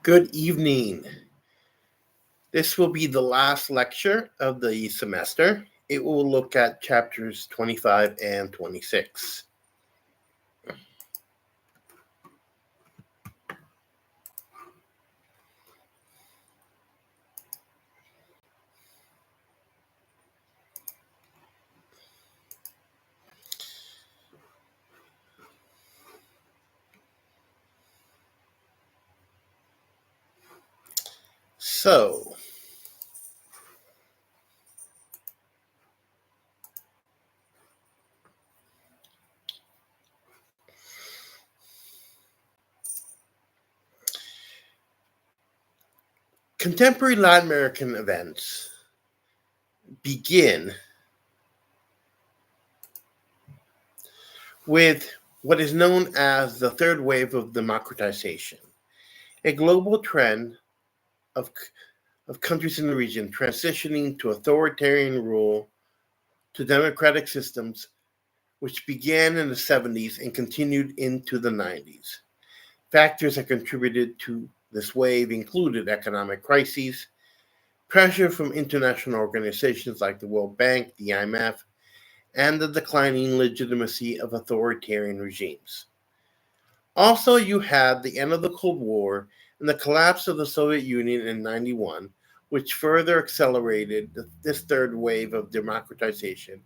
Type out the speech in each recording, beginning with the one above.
Good evening. This will be the last lecture of the semester. It will look at chapters 25 and 26. So, contemporary Latin American events begin with what is known as the third wave of democratization, a global trend of, of countries in the region transitioning to authoritarian rule to democratic systems, which began in the 70s and continued into the 90s. Factors that contributed to this wave included economic crises, pressure from international organizations like the World Bank, the IMF, and the declining legitimacy of authoritarian regimes. Also, you had the end of the Cold War and the collapse of the Soviet Union in 91, which further accelerated this third wave of democratization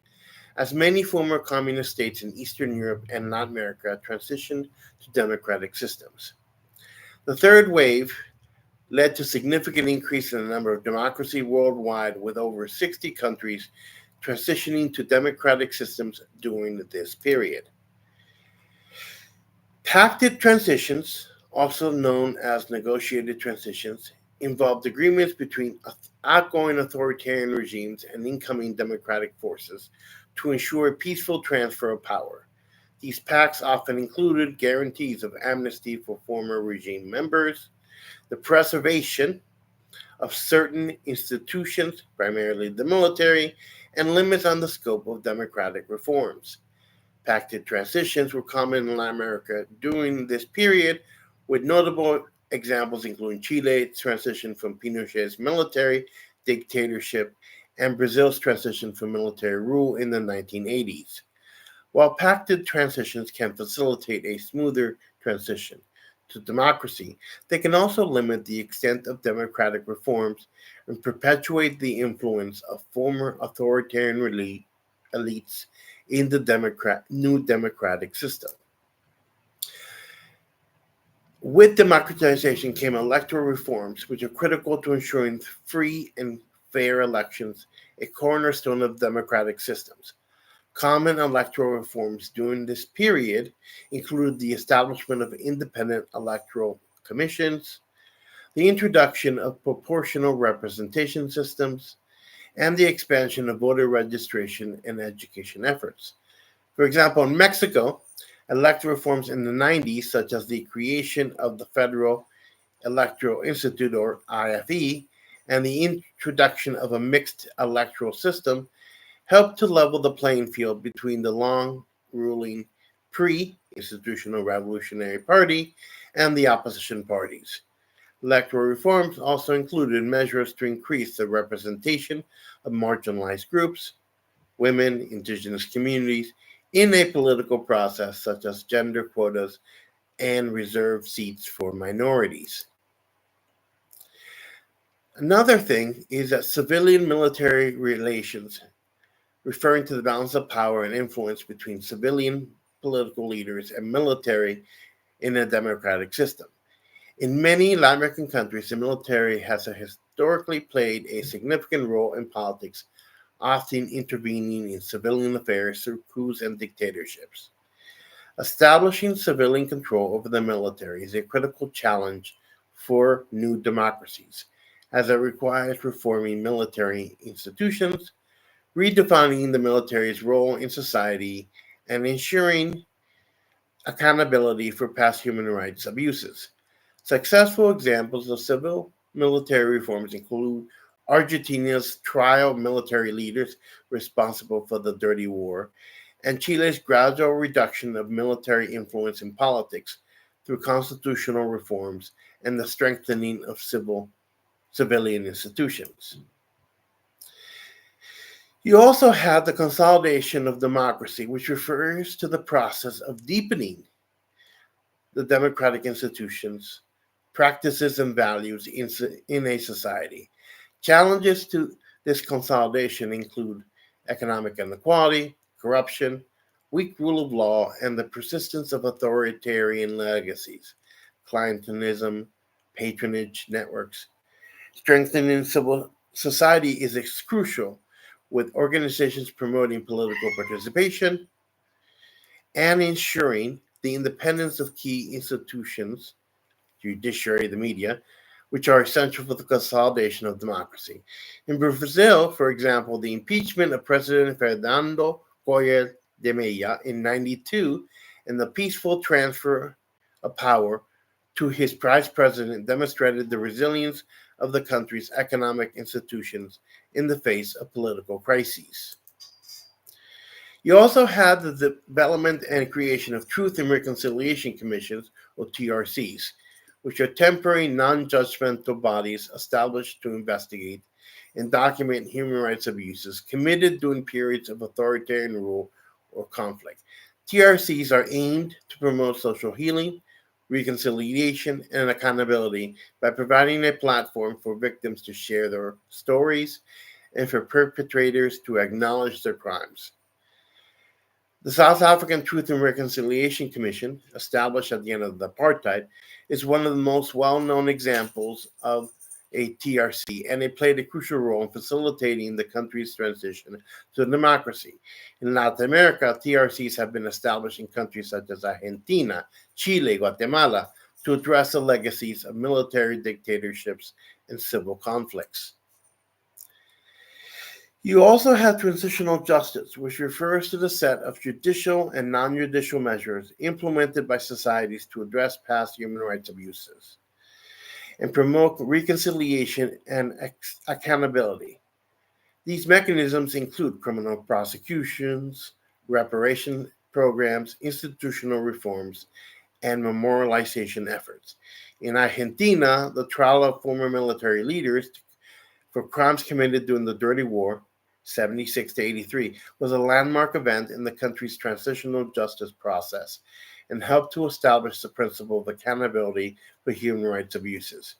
as many former communist states in Eastern Europe and Latin America transitioned to democratic systems. The third wave led to significant increase in the number of democracy worldwide, with over 60 countries transitioning to democratic systems during this period. Pacted transitions, also known as negotiated transitions, involved agreements between outgoing authoritarian regimes and incoming democratic forces to ensure a peaceful transfer of power. These pacts often included guarantees of amnesty for former regime members, the preservation of certain institutions, primarily the military, and limits on the scope of democratic reforms. Pacted transitions were common in Latin America during this period, with notable examples including Chile's transition from Pinochet's military dictatorship and Brazil's transition from military rule in the 1980s. While pacted transitions can facilitate a smoother transition to democracy, they can also limit the extent of democratic reforms and perpetuate the influence of former authoritarian elites in the new democratic system. With democratization came electoral reforms, which are critical to ensuring free and fair elections, a cornerstone of democratic systems. Common electoral reforms during this period included the establishment of independent electoral commissions, the introduction of proportional representation systems, and the expansion of voter registration and education efforts. For example, in Mexico, electoral reforms in the 90s, such as the creation of the Federal Electoral Institute, or IFE, and the introduction of a mixed electoral system, helped to level the playing field between the long ruling pre-institutional Revolutionary Party and the opposition parties. Electoral reforms also included measures to increase the representation of marginalized groups, women, indigenous communities, in a political process, such as gender quotas and reserved seats for minorities. Another thing is that civilian military relations, referring to the balance of power and influence between civilian political leaders and military in a democratic system. In many Latin American countries, the military has historically played a significant role in politics, often intervening in civilian affairs through coups and dictatorships. Establishing civilian control over the military is a critical challenge for new democracies, as it requires reforming military institutions, redefining the military's role in society, and ensuring accountability for past human rights abuses. Successful examples of civil military reforms include Argentina's trial of military leaders responsible for the Dirty War, and Chile's gradual reduction of military influence in politics through constitutional reforms and the strengthening of civilian institutions. You also have the consolidation of democracy, which refers to the process of deepening the democratic institutions, practices, and values in a society. Challenges to this consolidation include economic inequality, corruption, weak rule of law, and the persistence of authoritarian legacies, clientelism, patronage networks. Strengthening civil society is crucial, with organizations promoting political participation and ensuring the independence of key institutions, judiciary, the media, which are essential for the consolidation of democracy. In Brazil, for example, the impeachment of President Fernando Collor de Mello in 92 and the peaceful transfer of power to his vice president demonstrated the resilience of the country's economic institutions in the face of political crises. You also have the development and creation of Truth and Reconciliation Commissions, or TRCs, which are temporary, non-judgmental bodies established to investigate and document human rights abuses committed during periods of authoritarian rule or conflict. TRCs are aimed to promote social healing, reconciliation, and accountability by providing a platform for victims to share their stories and for perpetrators to acknowledge their crimes. The South African Truth and Reconciliation Commission, established at the end of the apartheid, is one of the most well-known examples of a TRC, and it played a crucial role in facilitating the country's transition to democracy. In Latin America, TRCs have been established in countries such as Argentina, Chile, Guatemala, to address the legacies of military dictatorships and civil conflicts. You also have transitional justice, which refers to the set of judicial and non-judicial measures implemented by societies to address past human rights abuses and promote reconciliation and accountability. These mechanisms include criminal prosecutions, reparation programs, institutional reforms, and memorialization efforts. In Argentina, the trial of former military leaders for crimes committed during the Dirty War, 76 to 83, was a landmark event in the country's transitional justice process and helped to establish the principle of accountability for human rights abuses.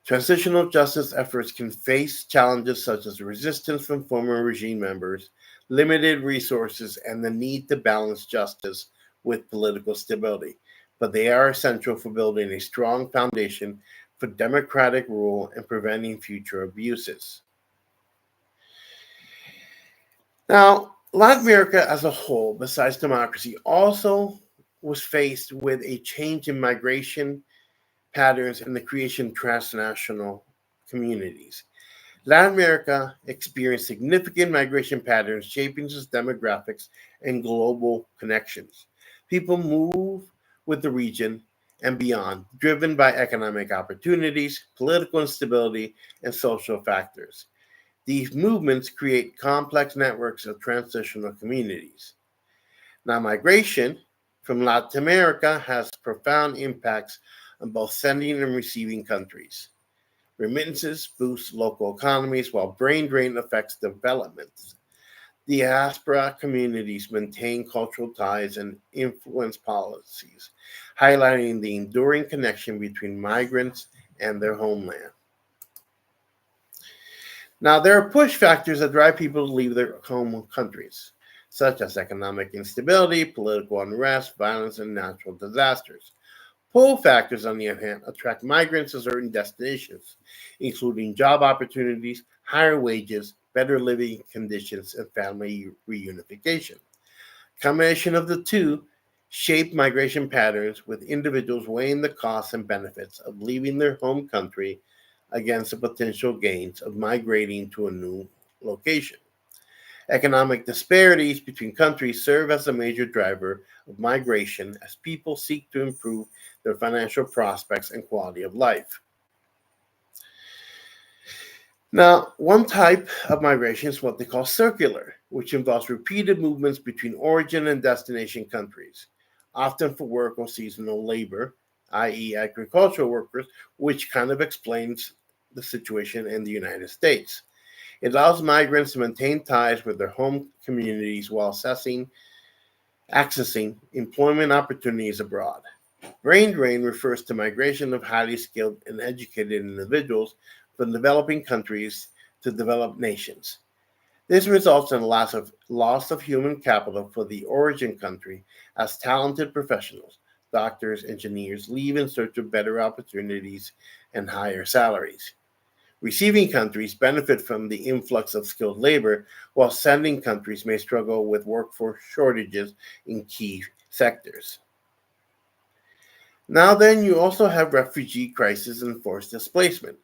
Transitional justice efforts can face challenges such as resistance from former regime members, limited resources, and the need to balance justice with political stability, but they are essential for building a strong foundation for democratic rule and preventing future abuses. Now, Latin America as a whole, besides democracy, also was faced with a change in migration patterns and the creation of transnational communities. Latin America experienced significant migration patterns shaping its demographics and global connections. People move with the region and beyond, driven by economic opportunities, political instability, and social factors. These movements create complex networks of transitional communities. Now, migration from Latin America has profound impacts on both sending and receiving countries. Remittances boost local economies, while brain drain affects development. Diaspora communities maintain cultural ties and influence policies, highlighting the enduring connection between migrants and their homeland. Now, there are push factors that drive people to leave their home countries, such as economic instability, political unrest, violence, and natural disasters. Pull factors, on the other hand, attract migrants to certain destinations, including job opportunities, higher wages, better living conditions, and family reunification. Combination of the two shape migration patterns, with individuals weighing the costs and benefits of leaving their home country against the potential gains of migrating to a new location. Economic disparities between countries serve as a major driver of migration as people seek to improve their financial prospects and quality of life. Now, one type of migration is what they call circular, which involves repeated movements between origin and destination countries. often for work or seasonal labor, i.e., agricultural workers, which kind of explains the situation in the United States. It allows migrants to maintain ties with their home communities while accessing employment opportunities abroad. Brain drain refers to migration of highly skilled and educated individuals from developing countries to developed nations. This results in a loss of human capital for the origin country as talented professionals, doctors, engineers leave in search of better opportunities and higher salaries. Receiving countries benefit from the influx of skilled labor, while sending countries may struggle with workforce shortages in key sectors. Now, then, you also have refugee crisis and forced displacement.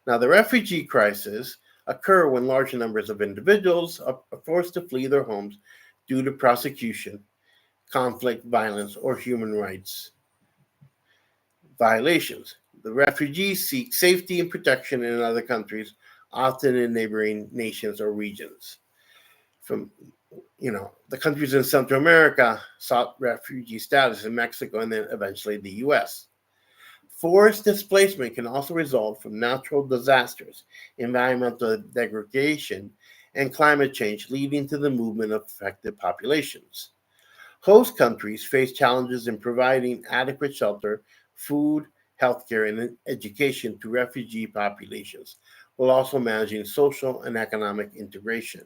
Now, the refugee crisis occur when large numbers of individuals are forced to flee their homes due to persecution, conflict, violence, or human rights violations. The refugees seek safety and protection in other countries, often in neighboring nations or regions. From the countries in Central America sought refugee status in Mexico and then eventually the US. Forced displacement can also result from natural disasters, environmental degradation, and climate change, leading to the movement of affected populations. Host countries face challenges in providing adequate shelter, food, healthcare, and education to refugee populations, while also managing social and economic integration.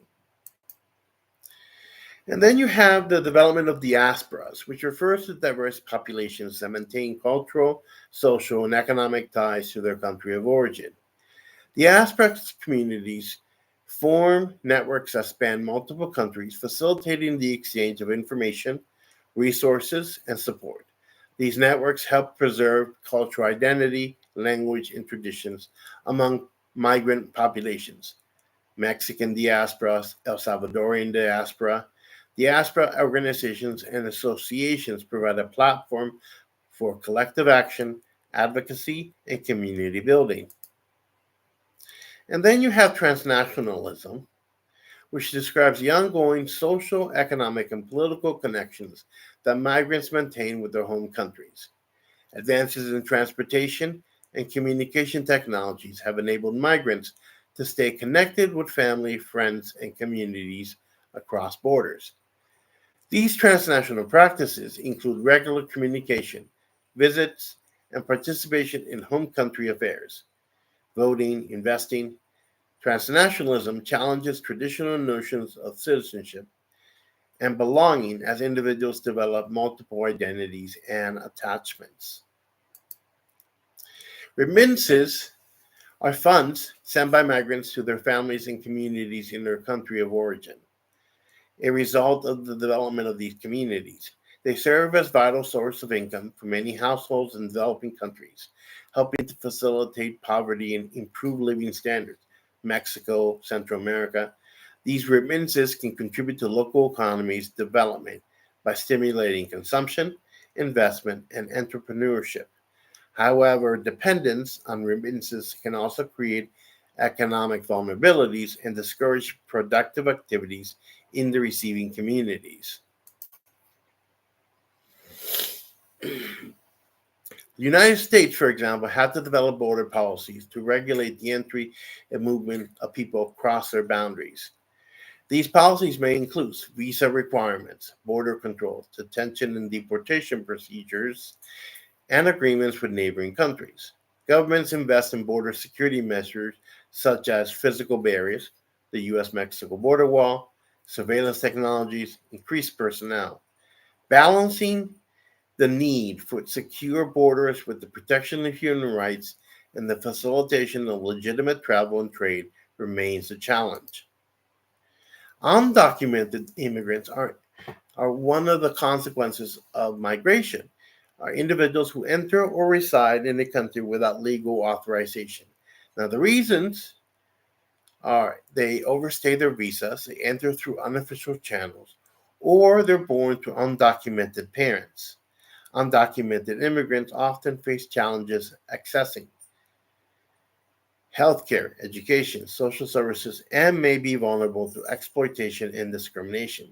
And then you have the development of diasporas, which refers to diverse populations that maintain cultural, social, and economic ties to their country of origin. Diaspora communities form networks that span multiple countries, facilitating the exchange of information, resources, and support. These networks help preserve cultural identity, language, and traditions among migrant populations. Mexican diasporas, El Salvadorian diaspora. Diaspora organizations and associations provide a platform for collective action, advocacy, and community building. And then you have transnationalism, which describes the ongoing social, economic, and political connections that migrants maintain with their home countries. Advances in transportation and communication technologies have enabled migrants to stay connected with family, friends, and communities across borders. These transnational practices include regular communication, visits, and participation in home country affairs, voting, investing. Transnationalism challenges traditional notions of citizenship and belonging as individuals develop multiple identities and attachments. Remittances are funds sent by migrants to their families and communities in their country of origin, a result of the development of these communities. They serve as vital source of income for many households in developing countries, helping to facilitate poverty and improve living standards. Mexico, Central America. These remittances can contribute to local economies' development by stimulating consumption, investment, and entrepreneurship. However, dependence on remittances can also create economic vulnerabilities and discourage productive activities in the receiving communities. The United States, for example, had to develop border policies to regulate the entry and movement of people across their boundaries. These policies may include visa requirements, border controls, detention and deportation procedures, and agreements with neighboring countries. Governments invest in border security measures such as physical barriers, the US Mexico border wall, surveillance technologies, increased personnel. Balancing the need for secure borders with the protection of human rights and the facilitation of legitimate travel and trade remains a challenge. Undocumented immigrants are one of the consequences of migration, are individuals who enter or reside in a country without legal authorization. Now, the reasons are they overstay their visas, they enter through unofficial channels, or they're born to undocumented parents. Undocumented immigrants often face challenges accessing healthcare, education, social services, and may be vulnerable to exploitation and discrimination.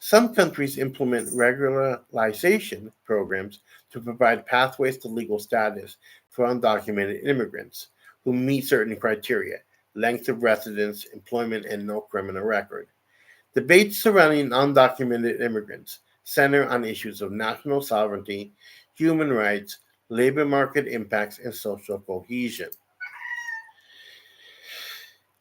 Some countries implement regularization programs to provide pathways to legal status for undocumented immigrants who meet certain criteria: length of residence, employment, and no criminal record. Debates surrounding undocumented immigrants center on issues of national sovereignty, human rights, labor market impacts, and social cohesion.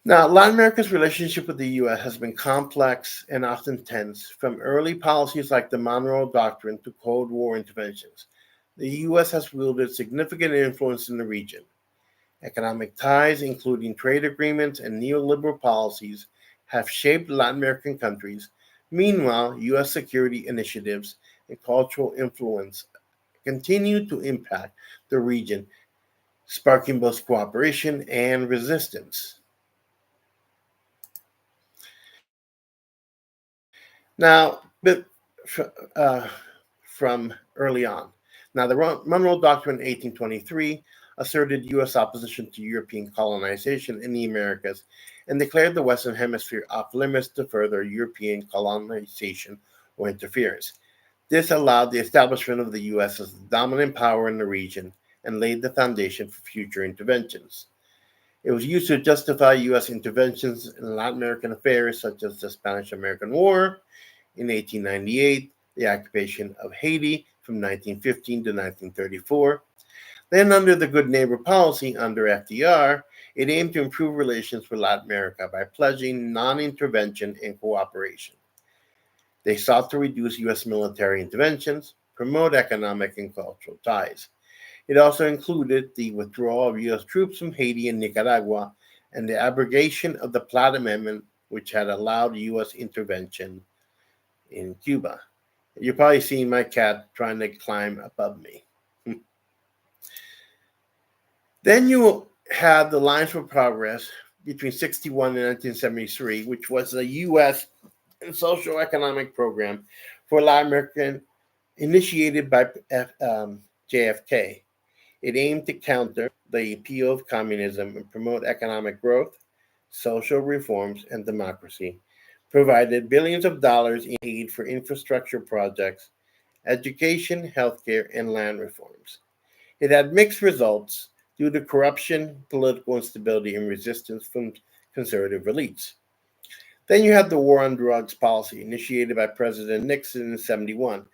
Now, Latin America's relationship with the U.S. has been complex and often tense, from early policies like the Monroe Doctrine to Cold War interventions. The U.S. has wielded significant influence in the region. Economic ties, including trade agreements and neoliberal policies, have shaped Latin American countries. Meanwhile, U.S. security initiatives and cultural influence continue to impact the region, sparking both cooperation and resistance. Now, uh, from early on. Now, the Monroe Doctrine in 1823 asserted U.S. opposition to European colonization in the Americas and declared the Western Hemisphere off limits to further European colonization or interference. This allowed the establishment of the U.S. as the dominant power in the region and laid the foundation for future interventions. It was used to justify U.S. interventions in Latin American affairs, such as the Spanish American War in 1898, the occupation of Haiti from 1915 to 1934. Then, under the Good Neighbor policy under FDR, it aimed to improve relations with Latin America by pledging non intervention and cooperation. They sought to reduce U.S. military interventions, promote economic and cultural ties. It also included the withdrawal of U.S. troops from Haiti and Nicaragua and the abrogation of the Platt Amendment, which had allowed U.S. intervention in Cuba. You're probably seeing my cat trying to climb above me. Then you had the Lines for Progress between 61 and 1973, which was a U.S. social economic program for Latin American initiated by JFK. It aimed to counter the appeal of communism and promote economic growth, social reforms, and democracy, provided billions of dollars in aid for infrastructure projects, education, healthcare, and land reforms. It had mixed results due to corruption, political instability, and resistance from conservative elites. Then you had the War on Drugs policy initiated by President Nixon in 71,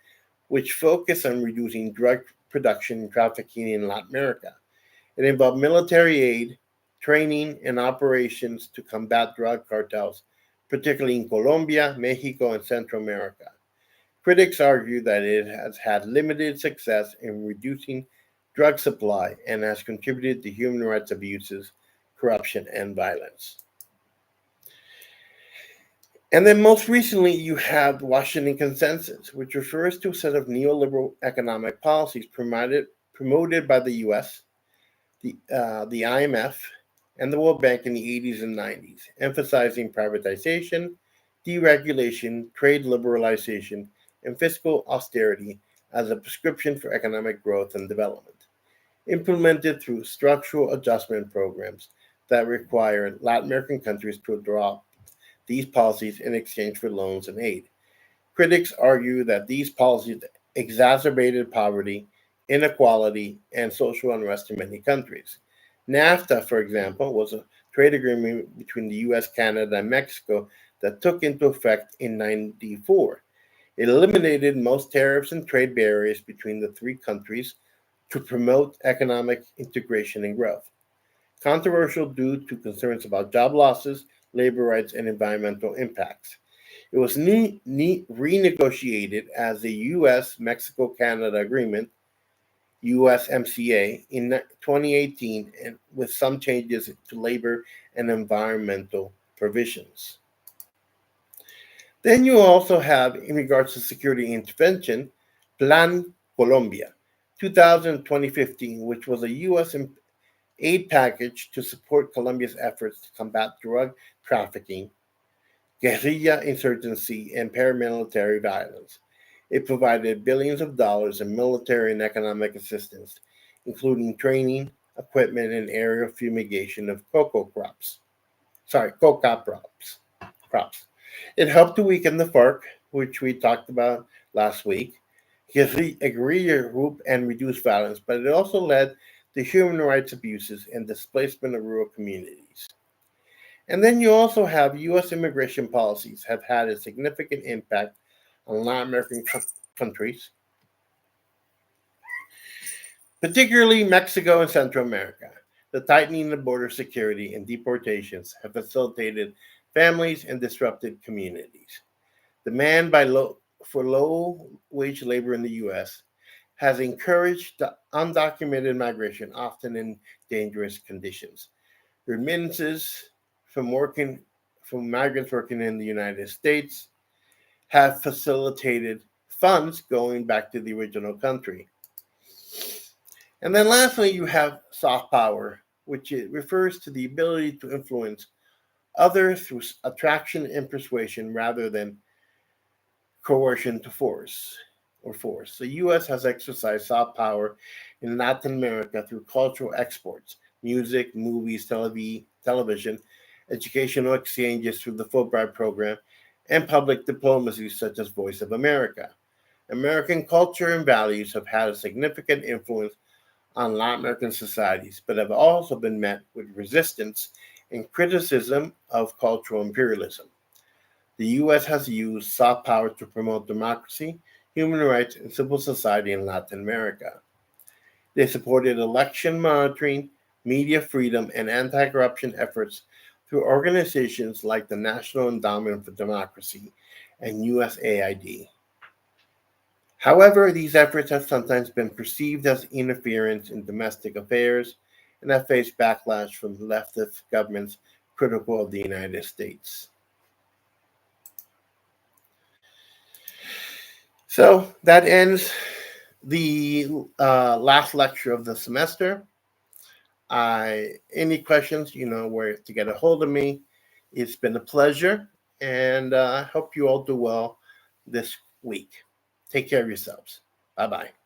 which focused on reducing drug production and trafficking in Latin America. It involved military aid, training, and operations to combat drug cartels, particularly in Colombia, Mexico, and Central America. Critics argue that it has had limited success in reducing drug supply and has contributed to human rights abuses, corruption, and violence. And then most recently, you have the Washington Consensus, which refers to a set of neoliberal economic policies promoted by the U.S., the IMF, and the World Bank in the 80s and 90s, emphasizing privatization, deregulation, trade liberalization, and fiscal austerity as a prescription for economic growth and development, implemented through structural adjustment programs that require Latin American countries to adopt these policies in exchange for loans and aid. Critics argue that these policies exacerbated poverty, inequality, and social unrest in many countries. NAFTA, for example, was a trade agreement between the US, Canada, and Mexico that took into effect in 1994. It eliminated most tariffs and trade barriers between the three countries to promote economic integration and growth. Controversial due to concerns about job losses, labor rights, and environmental impacts. It was renegotiated as the US Mexico Canada Agreement, USMCA, in 2018 and with some changes to labor and environmental provisions. Then you also have, in regards to security intervention, Plan Colombia, 2015, which was a U.S. aid package to support Colombia's efforts to combat drug trafficking, guerrilla insurgency, and paramilitary violence. It provided billions of dollars in military and economic assistance, including training, equipment, and aerial fumigation of cocoa crops. Sorry, coca crops. It helped to weaken the FARC, which we talked about last week. Because we agreed to group and reduce violence, but it also led to human rights abuses and displacement of rural communities. And then you also have U.S. immigration policies have had a significant impact on Latin American countries, particularly Mexico and Central America. The tightening of border security and deportations have facilitated families and disrupted communities. Demand for low wage labor in the U.S. has encouraged the undocumented migration, often in dangerous conditions. Remittances from working from migrants working in the United States have facilitated funds going back to the original country. And then lastly, you have soft power, which it refers to the ability to influence others through attraction and persuasion rather than coercion to force or force. The U.S. has exercised soft power in Latin America through cultural exports, music, movies, television, educational exchanges through the Fulbright program, and public diplomacy such as Voice of America. American culture and values have had a significant influence on Latin American societies, but have also been met with resistance and criticism of cultural imperialism. The U.S. has used soft power to promote democracy, human rights, and civil society in Latin America. They supported election monitoring, media freedom, and anti corruption efforts through organizations like the National Endowment for Democracy and USAID. However, these efforts have sometimes been perceived as interference in domestic affairs and have faced backlash from leftist governments critical of the United States. So that ends the last lecture of the semester. Any questions, you know where to get a hold of me. It's been a pleasure, and I hope you all do well this week. Take care of yourselves. Bye bye.